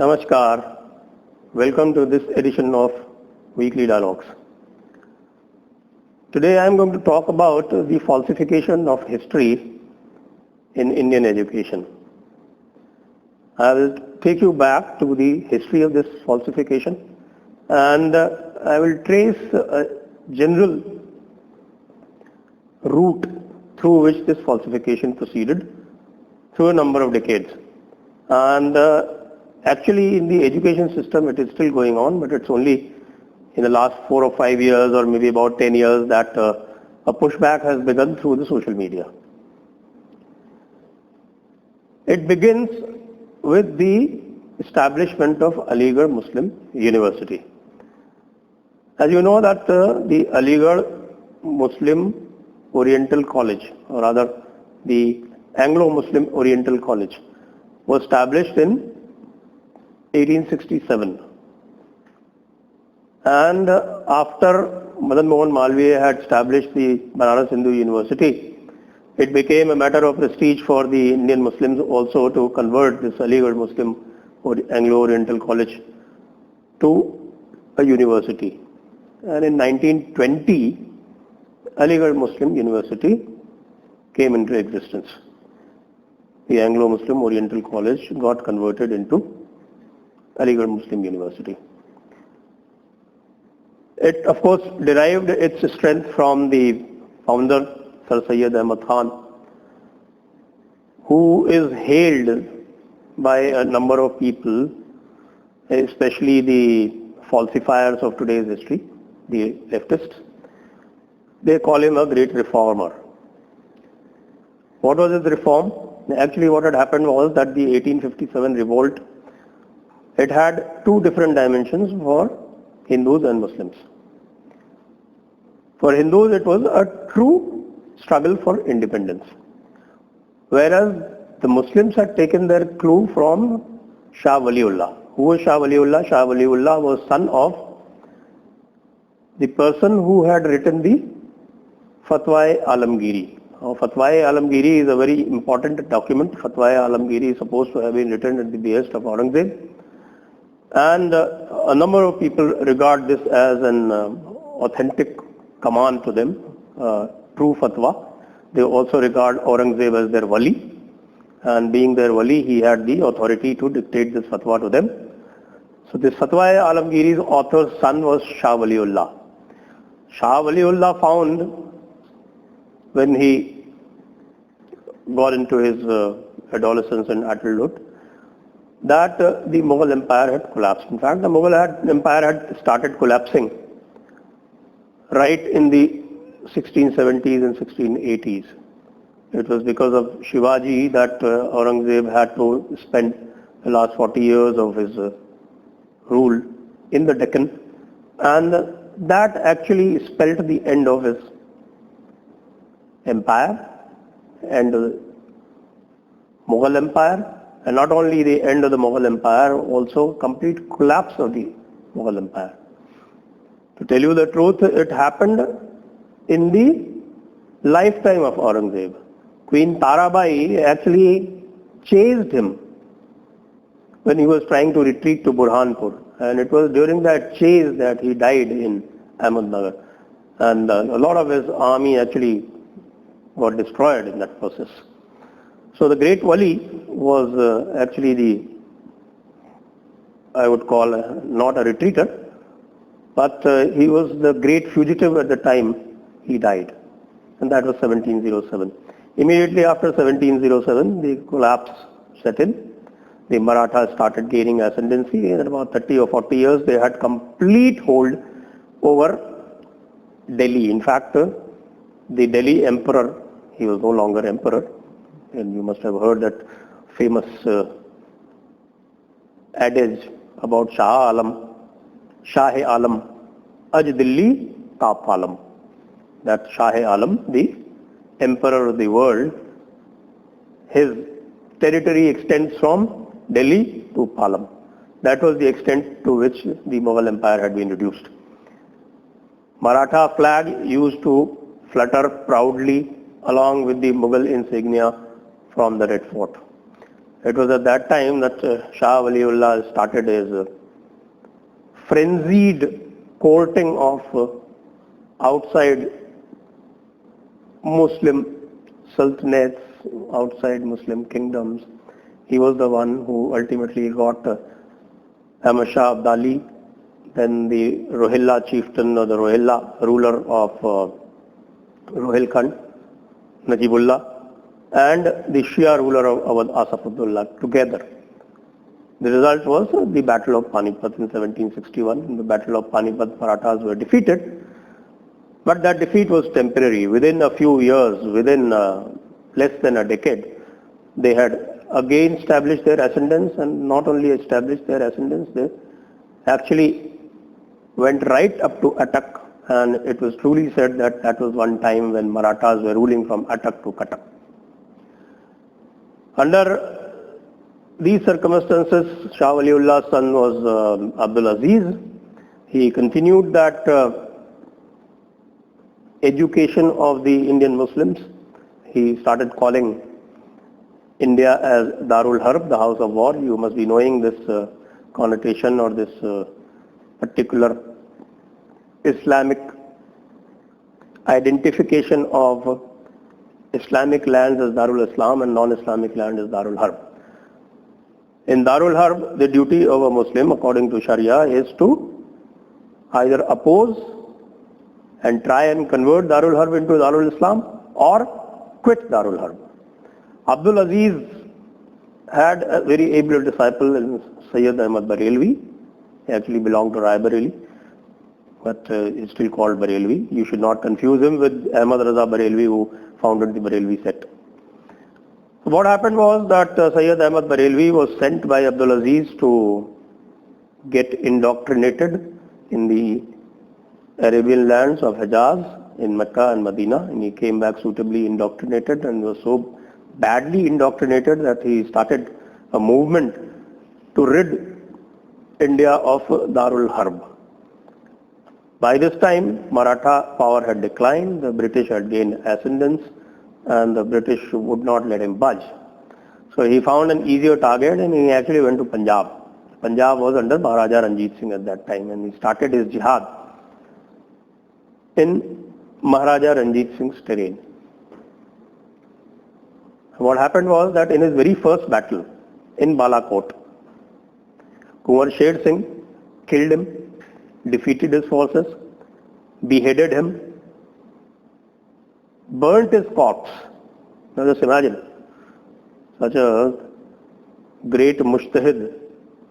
Namaskar. Welcome to this edition of Weekly Dialogues. Today I am going to talk about the falsification of history in Indian education. I will take you back to the history of this falsification and I will trace a general route through which this falsification proceeded through a number of decades. And actually in the education system it is still going on, but it's only in the last 4 or 5 years or maybe about 10 years that a pushback has begun through the social media. It begins with the establishment of Aligarh Muslim University. As you know that the Aligarh Muslim Oriental College, or rather the Anglo-Muslim Oriental College, was established in 1867. And after Madan Mohan Malviya had established the Banaras Hindu University, it became a matter of prestige for the Indian Muslims also to convert this Aligarh Muslim Anglo-Oriental College to a university. And in 1920, Aligarh Muslim University came into existence. The Anglo-Muslim Oriental College got converted into Aligarh Muslim University. It of course derived its strength from the founder Sir Syed Ahmad Khan, who is hailed by a number of people, especially the falsifiers of today's history, the leftists. They call him a great reformer. What was his reform? Actually what had happened was that the 1857 revolt, it had two different dimensions for Hindus and Muslims. For Hindus it was a true struggle for independence, whereas the Muslims had taken their clue from Shah Waliullah. Who was Shah Waliullah? Shah Waliullah was son of the person who had written the Fatwa-e-Alamgiri. Fatwa-e-Alamgiri is a very important document. Fatwa-e-Alamgiri is supposed to have been written at the behest of Aurangzeb. And a number of people regard this as an authentic command to them, true fatwa. They also regard Aurangzeb as their wali. And being their wali, he had the authority to dictate this fatwa to them. So this Fatwa-e-Alamgiri's author's son was Shah Waliullah. Shah Waliullah found, when he got into his adolescence and adulthood, that the Mughal Empire had collapsed. In fact, the Mughal Empire had started collapsing right in the 1670s and 1680s. It was because of Shivaji that Aurangzeb had to spend the last 40 years of his rule in the Deccan, and that actually spelled the end of his empire and Mughal Empire, and not only the end of the Mughal Empire, also complete collapse of the Mughal Empire. To tell you the truth, it happened in the lifetime of Aurangzeb. Queen Tarabai actually chased him when he was trying to retreat to Burhanpur, and it was during that chase that he died in Ahmednagar, and a lot of his army actually got destroyed in that process. So the great wali was actually I would call not a retreater, but he was the great fugitive at the time he died, and that was 1707. Immediately after 1707, the collapse set in. The Marathas started gaining ascendancy, and in about 30 or 40 years they had complete hold over Delhi. In fact, the Delhi emperor, he was no longer emperor, and you must have heard that famous adage about Shah Alam, Shah-e Alam, Aj Dilli Tap Alam. That Shah-e Alam, the emperor of the world, his territory extends from Delhi to Palam. That was the extent to which the Mughal Empire had been reduced. Maratha flag used to flutter proudly along with the Mughal insignia from the Red Fort. It was at that time that Shah Waliullah started his frenzied courting of outside Muslim sultanates, outside Muslim kingdoms. He was the one who ultimately got Ahmad Shah Abdali, then the Rohilla chieftain or the Rohilla ruler of Rohilkhand, Najibullah, and the Shia ruler of Awadh, Asafudullah together. The result was the Battle of Panipat in 1761. In the Battle of Panipat, Marathas were defeated, but that defeat was temporary. Within a few years, within less than a decade, they had again established their ascendance, and not only established their ascendance, they actually went right up to Attock, and it was truly said that that was one time when Marathas were ruling from Attock to Cuttack. Under these circumstances, Shah Waliullah's son was Abdul Aziz. He continued that education of the Indian Muslims. He started calling India as Darul Harb, the house of war. You must be knowing this connotation or this particular Islamic identification of Islamic lands as Darul Islam and non-Islamic land as Darul Harb. In Darul Harb, the duty of a Muslim according to Sharia is to either oppose and try and convert Darul Harb into Darul Islam or quit Darul Harb. Abdul Aziz had a very able disciple in Sayyid Ahmad Barelvi. He actually belonged to Rai Bareli, but is still called Barelvi. You should not confuse him with Ahmad Raza Barelvi, who founded the Barelvi sect. So what happened was that Sayyid Ahmad Barelvi was sent by Abdul Aziz to get indoctrinated in the Arabian lands of Hijaz, in Mecca and Medina, and he came back suitably indoctrinated and was so badly indoctrinated that he started a movement to rid India of Darul Harb. By this time, Maratha power had declined, the British had gained ascendance, and the British would not let him budge. So he found an easier target and he actually went to Punjab. Punjab was under Maharaja Ranjit Singh at that time, and he started his jihad in Maharaja Ranjit Singh's terrain. What happened was that in his very first battle in Balakot, Kunwar Sher Singh killed him, defeated his forces, beheaded him, burnt his corpse. Now just imagine, such a great mujtahid,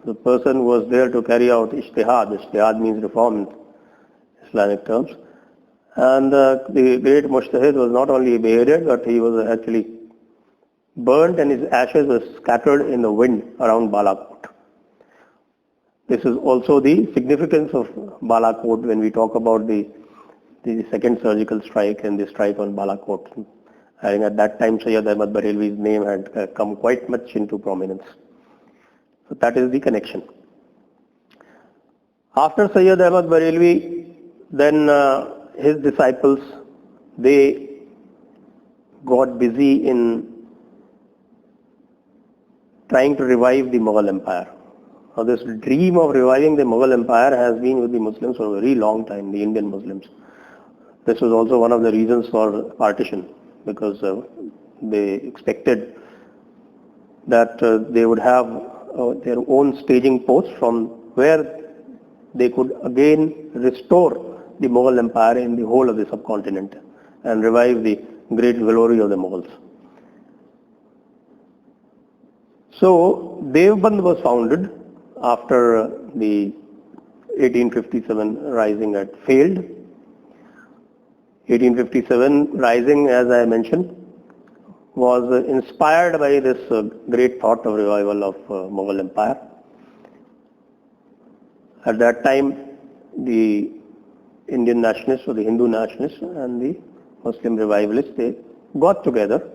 the person who was there to carry out ijtihad. Ijtihad means reform in Islamic terms. And the great mujtahid was not only beheaded, but he was actually burnt and his ashes were scattered in the wind around Balakot. This is also the significance of Balakot when we talk about the second surgical strike and the strike on Balakot. I think at that time Sayyid Ahmad Barelvi's name had come quite much into prominence. So that is the connection. After Sayyid Ahmad Barelvi, then his disciples, they got busy in trying to revive the Mughal Empire. Now this dream of reviving the Mughal Empire has been with the Muslims for a very long time, the Indian Muslims. This was also one of the reasons for partition, because they expected that they would have their own staging posts from where they could again restore the Mughal Empire in the whole of the subcontinent and revive the great glory of the Mughals. So Devband was founded after the 1857 rising had failed. 1857 rising, as I mentioned, was inspired by this great thought of revival of Mughal Empire. At that time, the Indian nationalists or the Hindu nationalists and the Muslim revivalists, they got together.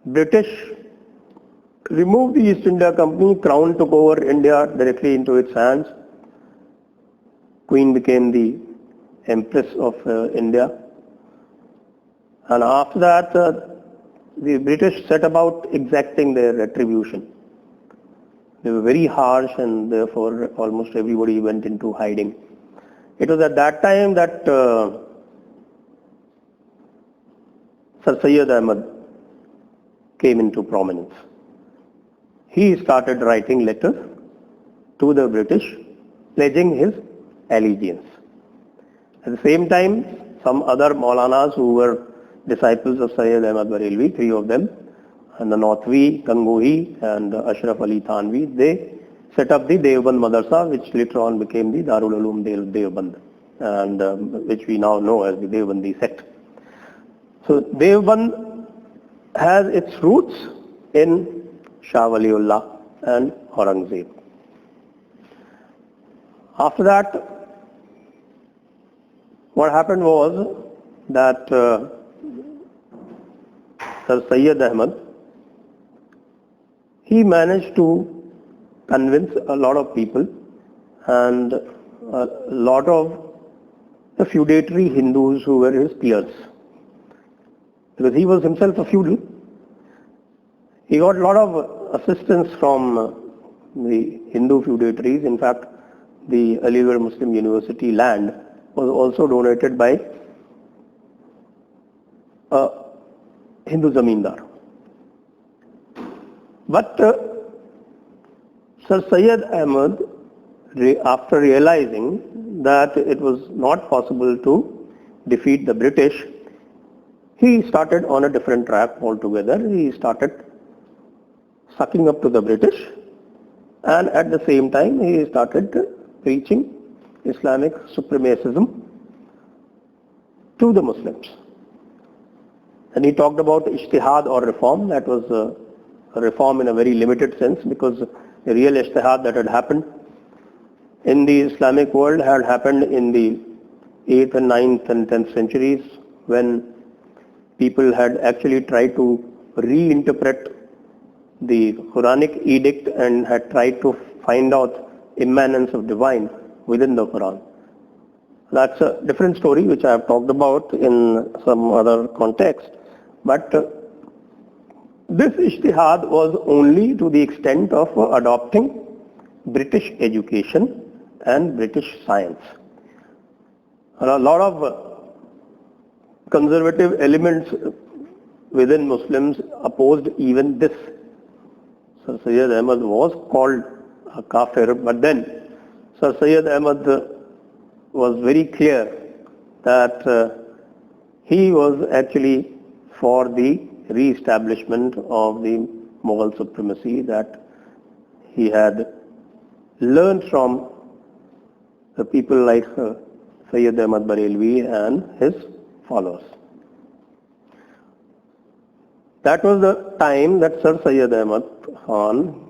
British removed the East India Company, Crown took over India directly into its hands. Queen became the Empress of India. And after that, the British set about exacting their retribution. They were very harsh, and therefore almost everybody went into hiding. It was at that time that Sir Syed Ahmad came into prominence. He started writing letters to the British pledging his allegiance. At the same time, some other Maulanas who were disciples of Syed Ahmad Barelvi, 3 of them, and the Nathvi, Gangohi and Ashraf Ali Thanvi, they set up the Deoband Madrasa, which later on became the Darul Uloom Deoband, and which we now know as the Deobandi sect. So Deoband has its roots in Shah Waliullah and Aurangzeb. After that, what happened was that Sir Syed Ahmad, he managed to convince a lot of people and a lot of the feudatory Hindus who were his peers. Because he was himself a feudal. He got a lot of assistance from the Hindu feudatories. In fact, the Aligarh Muslim University land was also donated by a Hindu zamindar. But Sir Syed Ahmad, after realizing that it was not possible to defeat the British, he started on a different track altogether. He started sucking up to the British, and at the same time he started preaching Islamic supremacism to the Muslims. And he talked about ijtihad or reform. That was a reform in a very limited sense, because the real ijtihad that had happened in the Islamic world had happened in the 8th and 9th and 10th centuries, when people had actually tried to reinterpret the Quranic edict and had tried to find out immanence of divine within the Quran. That's a different story which I have talked about in some other context. But this ijtihad was only to the extent of adopting British education and British science. And a lot of conservative elements within Muslims opposed even this. Sir Syed Ahmad was called a kafir, but then Sir Syed Ahmad was very clear that he was actually for the re-establishment of the Mughal supremacy that he had learned from the people like Syed Ahmad Barelvi and his followers. That was the time that Sir Syed Ahmad Khan,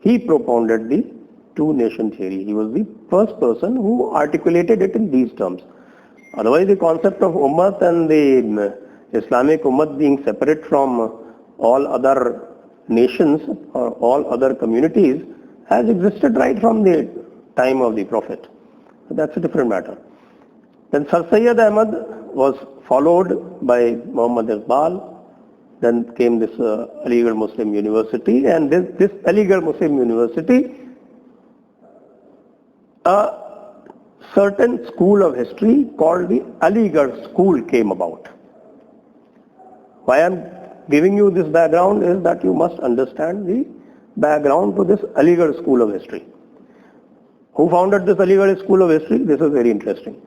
he propounded the two-nation theory. He was the first person who articulated it in these terms. Otherwise, the concept of Ummah and the Islamic Ummah being separate from all other nations or all other communities has existed right from the time of the Prophet. That's a different matter. Then Sir Syed Ahmad was followed by Muhammad Iqbal. Then came this Aligarh Muslim University, and this Aligarh Muslim University, a certain school of history called the Aligarh School came about. Why I am giving you this background is that you must understand the background to this Aligarh School of History. Who founded this Aligarh School of History? This is very interesting.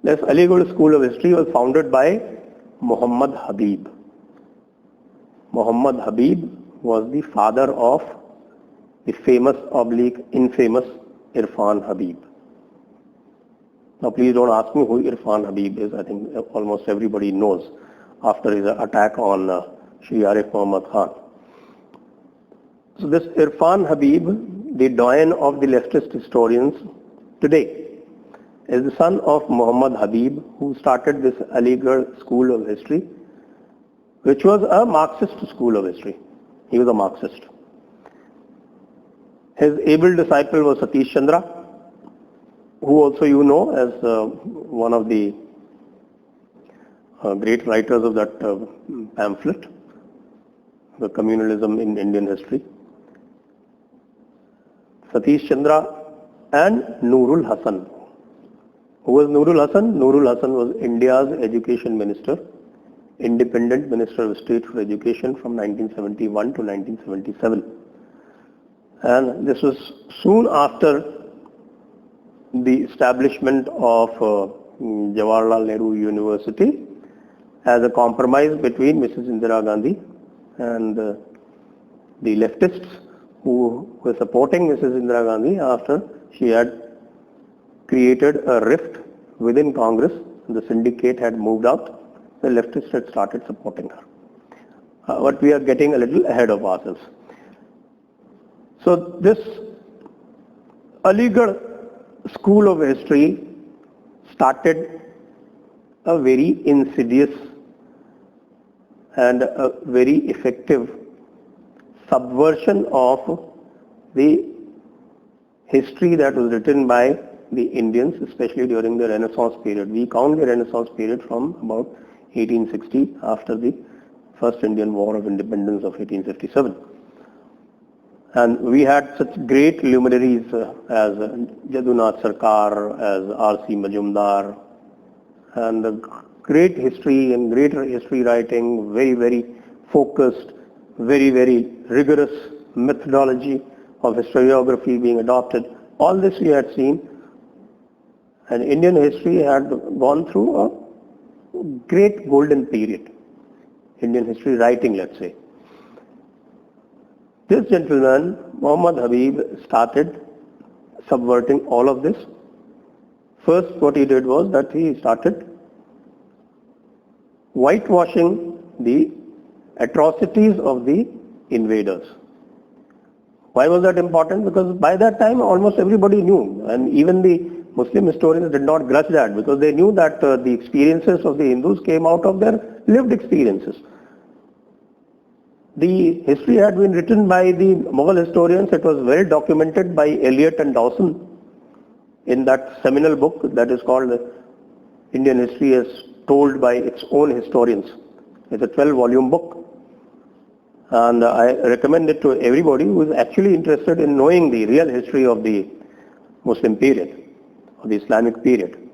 This Aligarh School of History was founded by Muhammad Habib. Muhammad Habib was the father of the famous / infamous Irfan Habib. Now please don't ask me who Irfan Habib is. I think almost everybody knows after his attack on Shri Arif Muhammad Khan. So this Irfan Habib, the doyen of the leftist historians today, is the son of Muhammad Habib, who started this Aligarh School of History, which was a Marxist school of history. He was a Marxist. His able disciple was Satish Chandra, who also you know as one of the great writers of that pamphlet. the communalism in Indian history. Satish Chandra and Nurul Hasan. Who was Nurul Hasan? Nurul Hasan was India's education minister, independent minister of state for education from 1971 to 1977. And this was soon after the establishment of Jawaharlal Nehru University as a compromise between Mrs. Indira Gandhi and the leftists who were supporting Mrs. Indira Gandhi after she had created a rift within Congress. The syndicate had moved out. The leftists had started supporting her. But we are getting a little ahead of ourselves. So this Aligarh School of History started a very insidious and a very effective subversion of the history that was written by the Indians, especially during the Renaissance period. We count the Renaissance period from about 1860, after the First Indian War of Independence of 1857. And we had such great luminaries as Jadunath Sarkar, as R.C. Majumdar, and great history and great history writing, very, very focused, very, very rigorous methodology of historiography being adopted. All this we had seen, and Indian history had gone through a great golden period. Indian history writing, let's say. This gentleman, Muhammad Habib, started subverting all of this. First, what he did was that he started whitewashing the atrocities of the invaders. Why was that important? Because by that time almost everybody knew, and even the Muslim historians did not grudge that, because they knew that the experiences of the Hindus came out of their lived experiences. The history had been written by the Mughal historians. It was well documented by Eliot and Dawson in that seminal book that is called Indian History as Told by Its Own Historians. It's a 12-volume book. And I recommend it to everybody who is actually interested in knowing the real history of the Muslim period, of the Islamic period.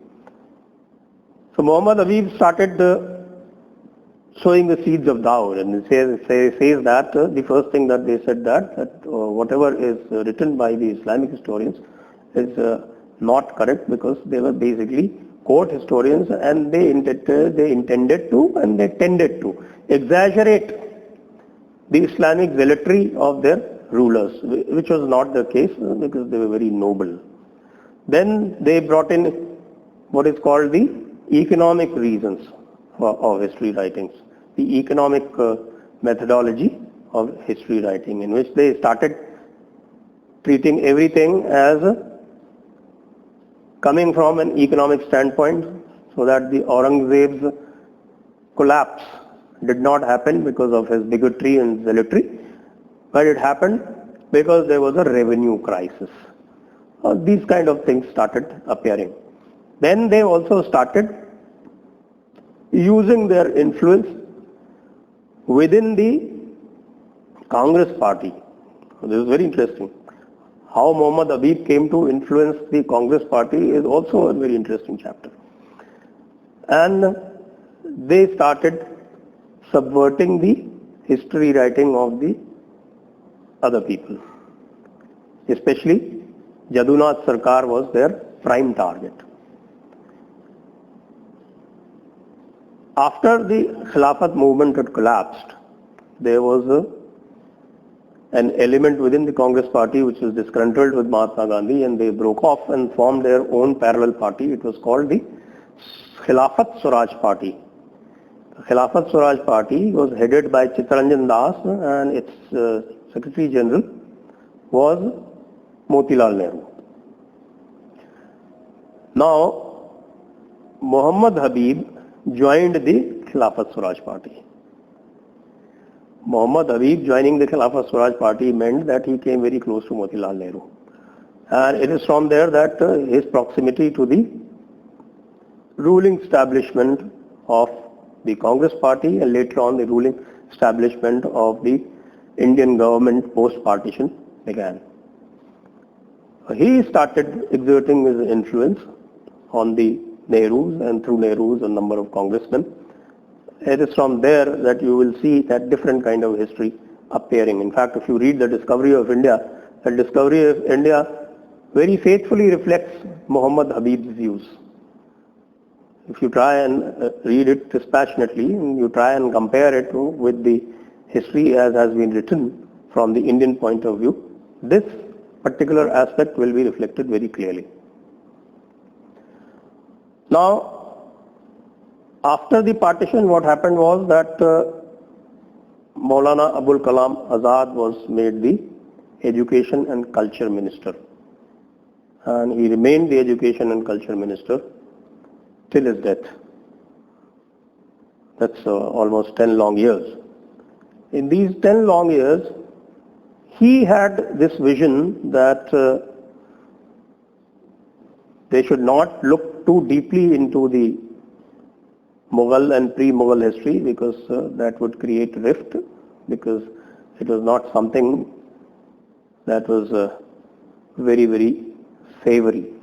So Muhammad Habib started sowing the seeds of doubt, and it says that the first thing that they said that whatever is written by the Islamic historians is not correct, because they were basically court historians, and they intended to and they tended to exaggerate the Islamic zealotry of their rulers, which was not the case, because they were very noble. Then they brought in what is called the economic reasons of history writings, the economic methodology of history writing, in which they started treating everything as coming from an economic standpoint, so that the Aurangzeb's collapse did not happen because of his bigotry and zealotry, but it happened because there was a revenue crisis. These kind of things started appearing. Then they also started using their influence within the Congress party. This is very interesting. How Muhammad Habib came to influence the Congress party is also a very interesting chapter. And they started subverting the history writing of the other people. Especially Jadunath Sarkar was their prime target. After the Khilafat movement had collapsed, there was an element within the Congress party which was disgruntled with Mahatma Gandhi, and they broke off and formed their own parallel party. It was called the Khilafat Swaraj Party. The Khilafat Swaraj Party was headed by Chittaranjan Das, and its Secretary General was Motilal Nehru. Now, Muhammad Habib joined the Khilafat Swaraj Party. Muhammad Habib joining the Khilafat Swaraj Party meant that he came very close to Motilal Nehru. And it is from there that his proximity to the ruling establishment of the Congress Party, and later on the ruling establishment of the Indian government post-partition began. He started exerting his influence on the Nehrus, and through Nehrus a number of congressmen. It is from there that you will see that different kind of history appearing. In fact, if you read the Discovery of India, the Discovery of India very faithfully reflects Muhammad Habib's views. If you try and read it dispassionately, and you try and compare it with the history as has been written from the Indian point of view, this particular aspect will be reflected very clearly. Now, after the partition, what happened was that Maulana Abul Kalam Azad was made the Education and Culture Minister. And he remained the Education and Culture Minister till his death. That's almost 10 long years. In these 10 long years, he had this vision that they should not look too deeply into the Mughal and pre-Mughal history, because that would create rift, because it was not something that was very, very savory.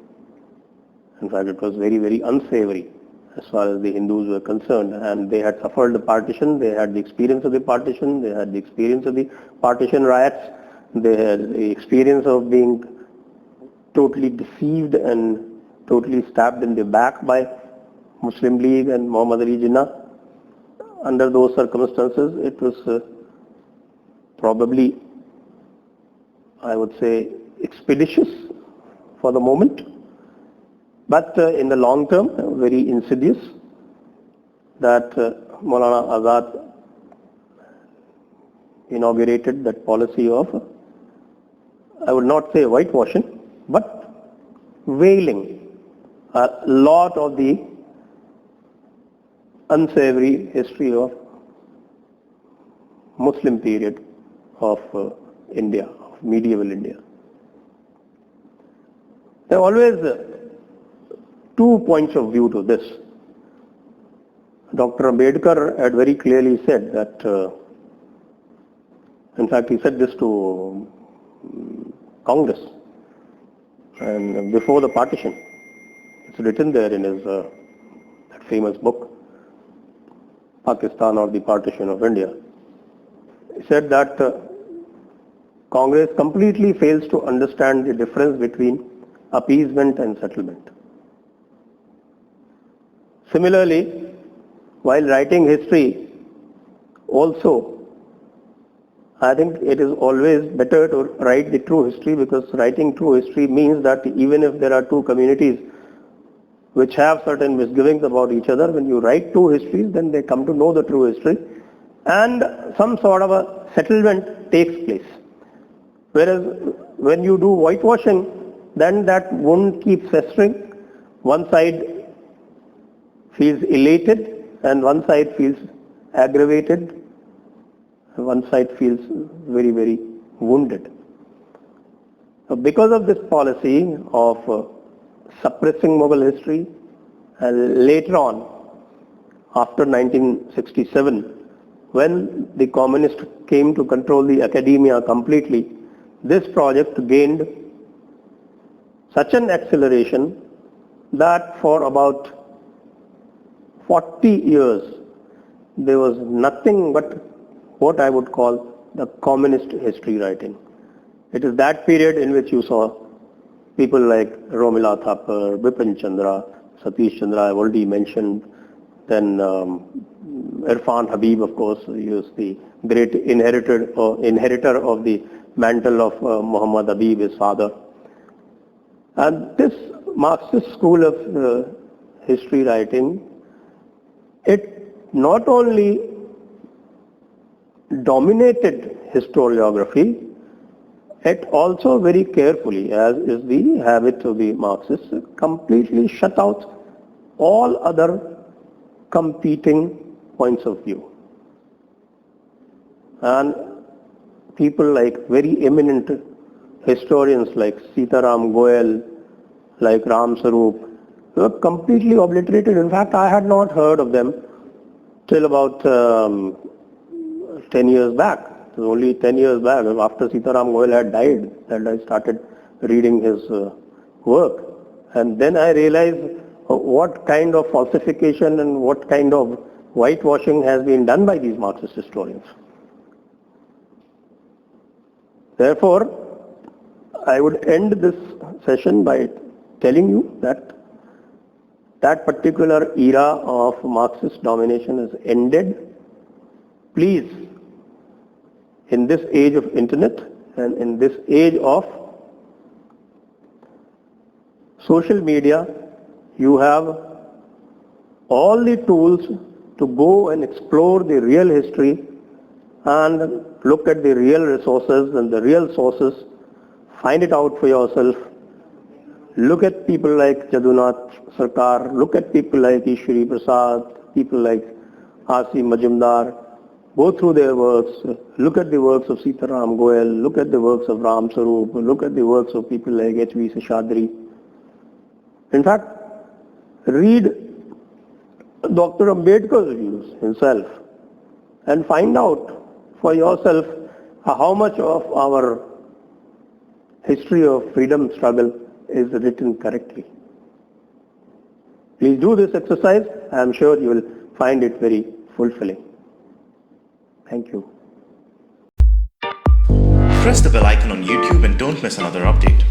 In fact, it was very, very unsavory as far as the Hindus were concerned, and they had suffered the partition, they had the experience of the partition, they had the experience of the partition riots, they had the experience of being totally deceived and totally stabbed in the back by Muslim League and Muhammad Ali Jinnah. Under those circumstances, it was probably, I would say, expeditious for the moment, but in the long term, very insidious, that Maulana Azad inaugurated that policy of, I would not say whitewashing, but veiling a lot of the unsavory history of Muslim period of India, of medieval India. There are always two points of view to this. Dr. Ambedkar had very clearly said that, in fact he said this to Congress, and before the partition, it's written there in his that famous book, Pakistan or the Partition of India. He said that Congress completely fails to understand the difference between appeasement and settlement. Similarly, while writing history, also, I think it is always better to write the true history, because writing true history means that even if there are two communities which have certain misgivings about each other, when you write true histories, then they come to know the true history and some sort of a settlement takes place. Whereas when you do whitewashing, then that wound keeps festering. One side feels elated and one side feels aggravated. One side feels very, very wounded. So because of this policy of suppressing Mughal history, and later on, after 1967, when the communists came to control the academia completely, this project gained such an acceleration that for about 40 years there was nothing but what I would call the communist history writing. It is that period in which you saw people like Romila Thapar, Bipin Chandra, Satish Chandra, I've already mentioned, then Irfan Habib, of course, he was the great inheritor of the mantle of Muhammad Habib, his father. And this Marxist school of history writing, it not only dominated historiography, it also very carefully, as is the habit of the Marxists, completely shut out all other competing points of view. And people like very eminent historians like Sitaram Goel, like Ram Sarup, were completely obliterated. In fact, I had not heard of them till about 10 years back. It was only 10 years back, after Sitaram Goel had died, that I started reading his work. And then I realized what kind of falsification and what kind of whitewashing has been done by these Marxist historians. Therefore, I would end this session by telling you that that particular era of Marxist domination is ended. Please, in this age of internet and in this age of social media, you have all the tools to go and explore the real history and look at the real resources and the real sources, find it out for yourself. Look at people like Jadunath Sarkar, look at people like Ishwari Prasad, people like R.C. Majumdar, go through their works, look at the works of Sitaram Goel, look at the works of Ram Sarup, look at the works of people like H.V. Seshadri. In fact, read Dr. Ambedkar's views himself and find out for yourself how much of our history of freedom struggle is written correctly. Please do this exercise. I am sure you will find it very fulfilling. Thank you. Press the bell icon on YouTube and don't miss another update.